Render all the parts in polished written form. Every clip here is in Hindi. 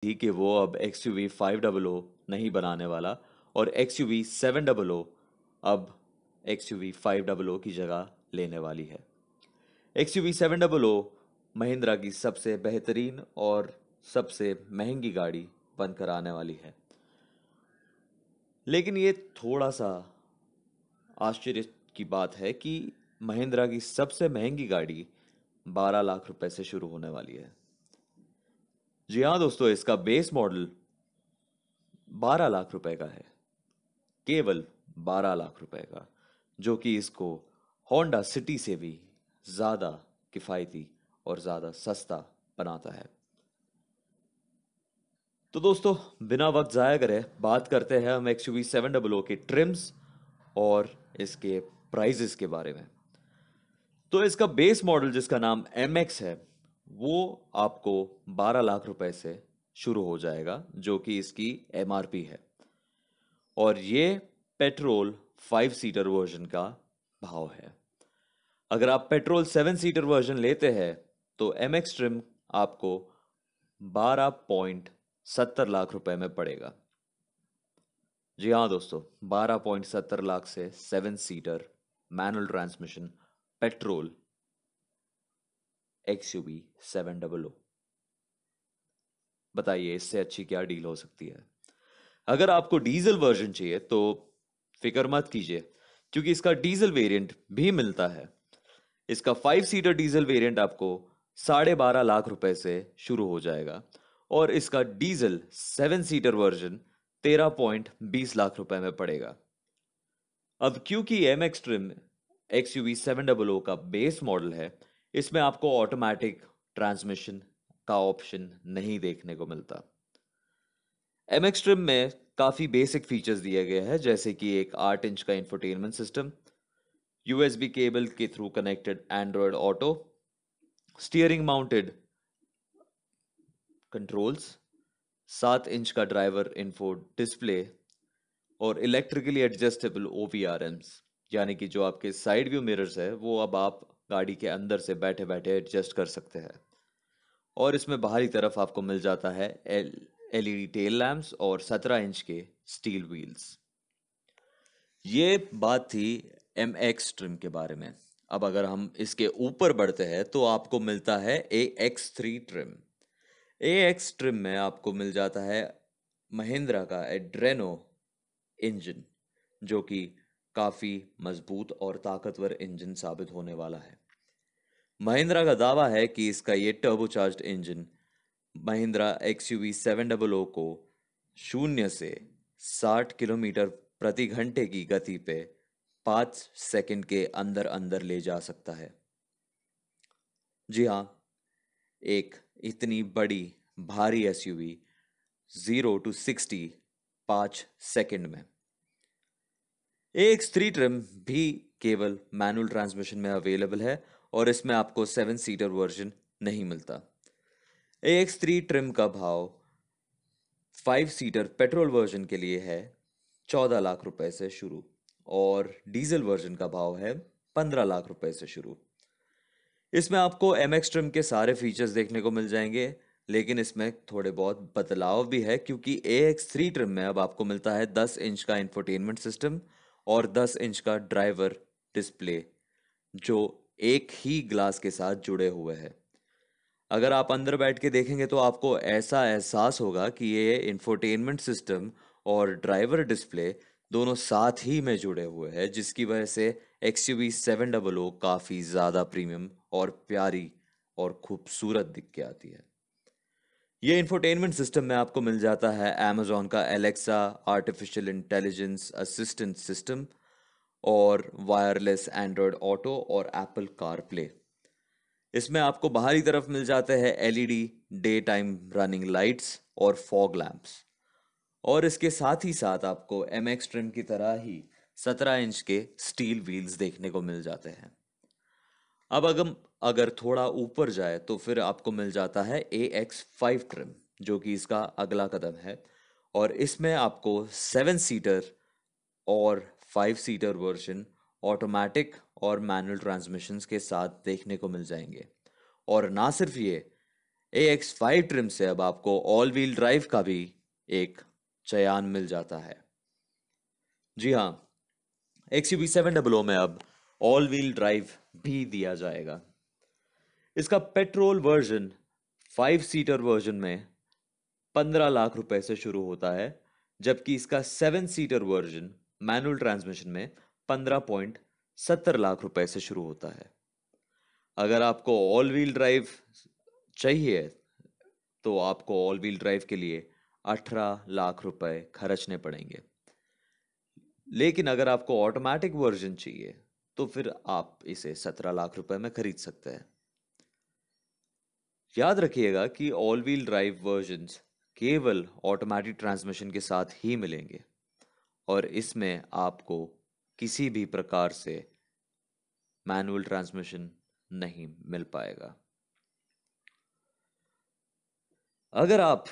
थी कि वो अब XUV 500 नहीं बनाने वाला और XUV 700 अब XUV 500 की जगह लेने वाली है। XUV 700 महिंद्रा की सबसे बेहतरीन और सबसे महंगी गाड़ी बनकर आने वाली है। लेकिन ये थोड़ा सा आश्चर्य की बात है कि महिंद्रा की सबसे महंगी गाड़ी 12 लाख रुपए से शुरू होने वाली है। जी हाँ दोस्तों, इसका बेस मॉडल 12 लाख रुपए का है, केवल 12 लाख रुपए का, जो कि इसको होंडा सिटी से भी ज्यादा किफायती और ज्यादा सस्ता बनाता है। तो दोस्तों, बिना वक्त जाया करे बात करते हैं हम XUV 700 के ट्रिम्स और इसके प्राइजेस के बारे में। तो इसका बेस मॉडल जिसका नाम MX है, वो आपको 12 लाख रुपए से शुरू हो जाएगा, जो कि इसकी MRP है। और ये पेट्रोल 5 सीटर वर्जन का भाव है। अगर आप पेट्रोल 7 सीटर वर्जन लेते हैं तो MX ट्रिम आपको 12.70 लाख रुपए में पड़ेगा। जी हाँ दोस्तों, 12.70 लाख से 7 seater manual transmission petrol XUV 700। बताइए इससे अच्छी क्या डील हो सकती है। अगर आपको डीजल वर्जन चाहिए तो फिक्र मत कीजिए, क्योंकि इसका डीजल वेरिएंट भी मिलता है। इसका 5 सीटर डीजल वेरिएंट आपको 12.5 लाख रुपए से शुरू हो जाएगा और इसका डीजल 7 सीटर वर्जन 13.20 लाख रुपए में पड़ेगा। अब क्योंकि MX ट्रिम XUV 700 का बेस मॉडल है, इसमें आपको ऑटोमेटिक ट्रांसमिशन का ऑप्शन नहीं देखने को मिलता। MX ट्रिम में काफ़ी बेसिक फीचर्स दिए गए हैं, जैसे कि एक 8 इंच का इंफोटेनमेंट सिस्टम, USB केबल के through connected Android auto, steering mounted controls, 7 inch का ड्राइवर इन्फो डिस्प्ले और इलेक्ट्रिकली एडजस्टेबल OVRMs, यानी कि जो आपके साइड व्यू मिरर्स है वो अब आप गाड़ी के अंदर से बैठे बैठे एडजस्ट कर सकते हैं। और इसमें बाहरी तरफ आपको मिल जाता है LED टेल लैम्प्स और 17 इंच के स्टील व्हील्स। ये बात थी MX ट्रिम के बारे में। अब अगर हम इसके ऊपर बढ़ते हैं तो आपको मिलता है AX3 ट्रिम। AX ट्रिम में आपको मिल जाता है महिंद्रा का एड्रेनो इंजन, जो कि काफी मजबूत और ताकतवर इंजन साबित होने वाला है। महिंद्रा का दावा है कि इसका ये टर्बोचार्ज्ड इंजन महिंद्रा XUV 700 को 0 से 60 किलोमीटर प्रति घंटे की गति पे 5 सेकंड के अंदर अंदर ले जा सकता है। जी हाँ, एक इतनी बड़ी भारी SUV 0 to 60 5 सेकंड में। AX3 ट्रिम भी केवल मैनुअल ट्रांसमिशन में अवेलेबल है और इसमें आपको 7 सीटर वर्जन नहीं मिलता। AX3 ट्रिम का भाव 5 सीटर पेट्रोल वर्जन के लिए है 14 लाख रुपए से शुरू और डीजल वर्जन का भाव है 15 लाख रुपए से शुरू। इसमें आपको MX ट्रिम के सारे फीचर्स देखने को मिल जाएंगे, लेकिन इसमें थोड़े बहुत बदलाव भी है, क्योंकि AX3 ट्रिम में अब आपको मिलता है 10 इंच का इंफोटेनमेंट सिस्टम और 10 इंच का ड्राइवर डिस्प्ले, जो एक ही ग्लास के साथ जुड़े हुए हैं। अगर आप अंदर बैठ के देखेंगे तो आपको ऐसा एहसास होगा कि ये इंफोटेनमेंट सिस्टम और ड्राइवर डिस्प्ले दोनों साथ ही में जुड़े हुए हैं, जिसकी वजह से XUV 700 काफ़ी ज़्यादा प्रीमियम और प्यारी और खूबसूरत दिख के आती है। ये इंफोटेनमेंट सिस्टम में आपको मिल जाता है Amazon का Alexa artificial intelligence assistant system और वायरलेस एंड्रॉयड ऑटो और एप्पल कार प्ले। इसमें आपको बाहरी तरफ मिल जाते हैं LED day time running lights और फॉग लैंप्स, और इसके साथ ही साथ आपको MX ट्रिम की तरह ही 17 इंच के स्टील व्हील्स देखने को मिल जाते हैं। अब अगर थोड़ा ऊपर जाए तो फिर आपको मिल जाता है AX5 ट्रिम, जो कि इसका अगला कदम है, और इसमें आपको 7 सीटर और 5 सीटर वर्जन ऑटोमेटिक और मैनुअल ट्रांसमिशंस के साथ देखने को मिल जाएंगे। और ना सिर्फ ये, AX5 ट्रिम से अब आपको ऑल व्हील ड्राइव का भी एक चयान मिल जाता है। जी हाँ, XUV700 में अब ऑल व्हील ड्राइव भी दिया जाएगा। इसका पेट्रोल वर्जन 5 सीटर वर्जन में 15 लाख रुपए से शुरू होता है, जबकि इसका 7 सीटर वर्जन मैनुअल ट्रांसमिशन में 15.70 लाख रुपए से शुरू होता है। अगर आपको ऑल व्हील ड्राइव चाहिए तो आपको ऑल व्हील ड्राइव के लिए 18 लाख रुपए खर्चने पड़ेंगे। लेकिन अगर आपको ऑटोमेटिक वर्जन चाहिए तो फिर आप इसे 17 लाख रुपए में खरीद सकते हैं। याद रखिएगा कि ऑल व्हील ड्राइव वर्जन्स केवल ऑटोमेटिक ट्रांसमिशन के साथ ही मिलेंगे और इसमें आपको किसी भी प्रकार से मैनुअल ट्रांसमिशन नहीं मिल पाएगा। अगर आप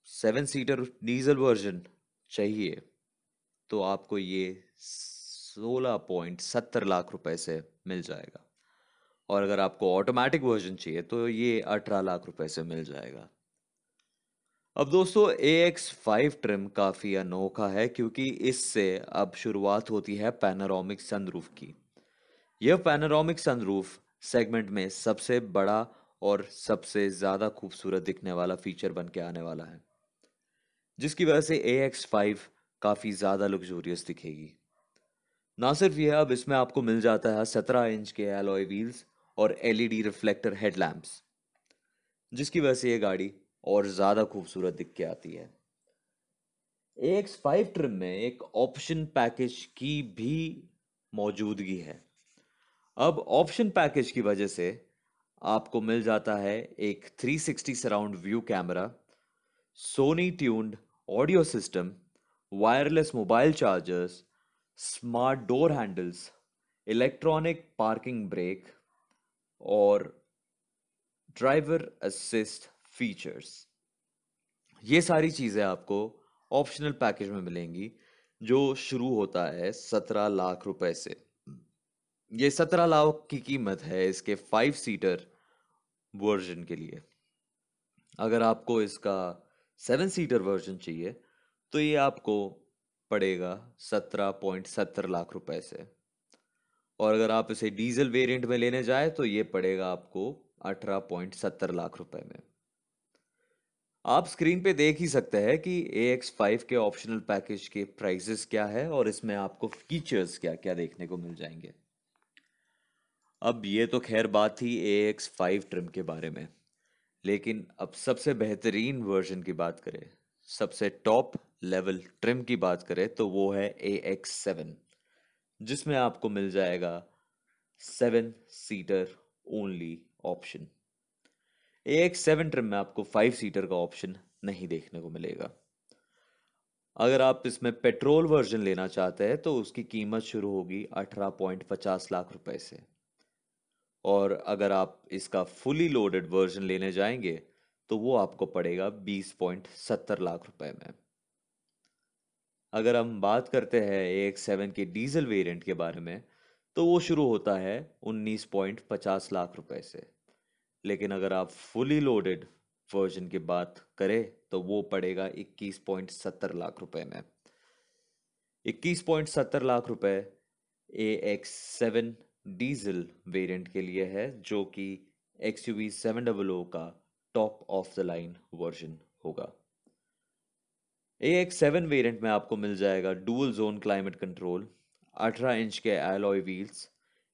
7 सीटर डीजल वर्जन चाहिए तो आपको ये 16.70 लाख रुपए से मिल जाएगा और अगर आपको ऑटोमेटिक वर्जन चाहिए तो ये 18 लाख रुपए से मिल जाएगा। अब दोस्तों AX5 ट्रिम काफ़ी अनोखा है क्योंकि इससे अब शुरुआत होती है पैनोरामिक सनरूफ की। यह पैनोरामिक सनरूफ सेगमेंट में सबसे बड़ा और सबसे ज़्यादा खूबसूरत दिखने वाला फीचर बन के आने वाला है, जिसकी वजह से AX5 काफ़ी ज़्यादा लग्जूरियस दिखेगी। ना सिर्फ यह, अब इसमें आपको मिल जाता है 17 इंच के एलॉय व्हील्स और LED रिफ्लेक्टर हेडलैम्प्स, जिसकी वजह से ये गाड़ी और ज़्यादा खूबसूरत दिख के आती है। AX5 ट्रिम में एक ऑप्शन पैकेज की भी मौजूदगी है। अब ऑप्शन पैकेज की वजह से आपको मिल जाता है एक 360 surround view camera, Sony tuned audio system, wireless mobile chargers, smart door handles, electronic parking brake और ड्राइवर असिस्ट फीचर्स। ये सारी चीज़ें आपको ऑप्शनल पैकेज में मिलेंगी जो शुरू होता है 17 लाख रुपए से। ये 17 लाख की कीमत है इसके 5 सीटर वर्जन के लिए। अगर आपको इसका 7 सीटर वर्जन चाहिए तो ये आपको पड़ेगा 17.70 लाख रुपए से और अगर आप इसे डीजल वेरिएंट में लेने जाए तो ये पड़ेगा आपको 18.70 लाख रुपए में। आप स्क्रीन पे देख ही सकते हैं कि AX5 के ऑप्शनल पैकेज के प्राइसेस क्या है और इसमें आपको फीचर्स क्या क्या देखने को मिल जाएंगे। अब ये तो खैर बात थी AX5 ट्रिम के बारे में, लेकिन अब सबसे बेहतरीन वर्जन की बात करें, सबसे टॉप लेवल ट्रिम की बात करें तो वो है AX7, जिसमें आपको मिल जाएगा 7 seater only option. AX7 trim में आपको 5 सीटर का ऑप्शन नहीं देखने को मिलेगा। अगर आप इसमें पेट्रोल वर्जन लेना चाहते हैं तो उसकी कीमत शुरू होगी 18.50 लाख रुपए से और अगर आप इसका फुली लोडेड वर्जन लेने जाएंगे तो वो आपको पड़ेगा 20.70 लाख रुपए में। अगर हम बात करते हैं AX7 के डीजल वेरिएंट के बारे में तो वो शुरू होता है 19.50 लाख रुपए से, लेकिन अगर आप फुली लोडेड वर्जन की बात करें तो वो पड़ेगा 21.70 लाख रुपए में। 21.70 लाख रुपए AX7 डीजल वेरिएंट के लिए है, जो कि XUV700 का top of the line version होगा। AX7 वेरिएंट में आपको मिल जाएगा dual zone climate control, 18 inch के alloy wheels,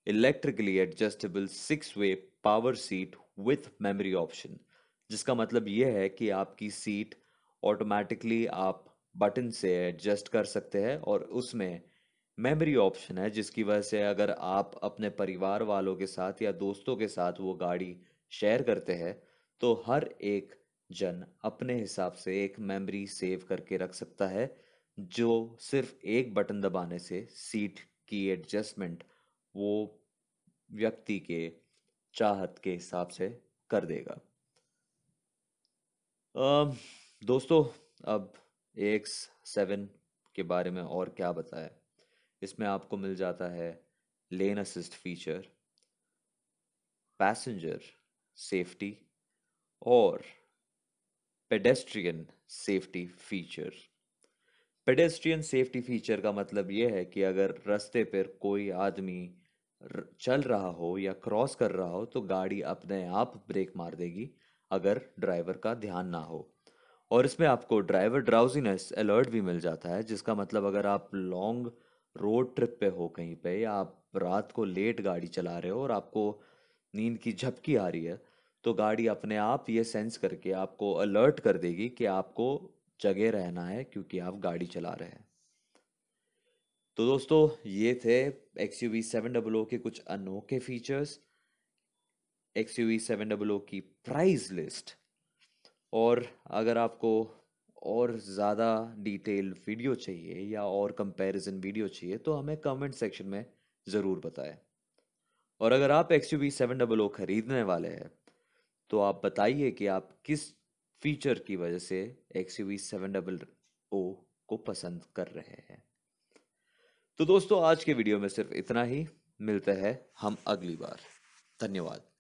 electrically adjustable 6 way power seat with memory option, जिसका मतलब यह है कि आपकी सीट ऑटोमेटिकली आप बटन से एडजस्ट कर सकते हैं और उसमें मेमोरी ऑप्शन है, जिसकी वजह से अगर आप अपने परिवार वालों के साथ या दोस्तों के साथ वो गाड़ी शेयर करते हैं तो हर एक जन अपने हिसाब से एक मेमोरी सेव करके रख सकता है, जो सिर्फ एक बटन दबाने से सीट की एडजस्टमेंट वो व्यक्ति के चाहत के हिसाब से कर देगा। दोस्तों, अब AX7 के बारे में और क्या बताएं। इसमें आपको मिल जाता है lane assist feature, passenger safety, और pedestrian safety feature. Pedestrian safety feature का मतलब यह है कि अगर रास्ते पर कोई आदमी चल रहा हो या क्रॉस कर रहा हो तो गाड़ी अपने आप ब्रेक मार देगी अगर ड्राइवर का ध्यान ना हो। और इसमें आपको ड्राइवर ड्राउजीनेस अलर्ट भी मिल जाता है, जिसका मतलब अगर आप लॉन्ग रोड ट्रिप पे हो कहीं पे, या आप रात को लेट गाड़ी चला रहे हो और आपको नींद की झपकी आ रही है, तो गाड़ी अपने आप ये सेंस करके आपको अलर्ट कर देगी कि आपको जगह रहना है क्योंकि आप गाड़ी चला रहे हैं। तो दोस्तों, ये थे XUV 700 के कुछ अनोखे फीचर्स, XUV 700 की प्राइस लिस्ट। और अगर आपको और ज़्यादा डिटेल वीडियो चाहिए या और कंपैरिजन वीडियो चाहिए तो हमें कमेंट सेक्शन में ज़रूर बताएं। और अगर आप XUV 700 खरीदने वाले हैं तो आप बताइए कि आप किस फीचर की वजह से XUV 700 को पसंद कर रहे हैं। तो दोस्तों, आज के वीडियो में सिर्फ इतना ही। मिलते हैं हम अगली बार। धन्यवाद।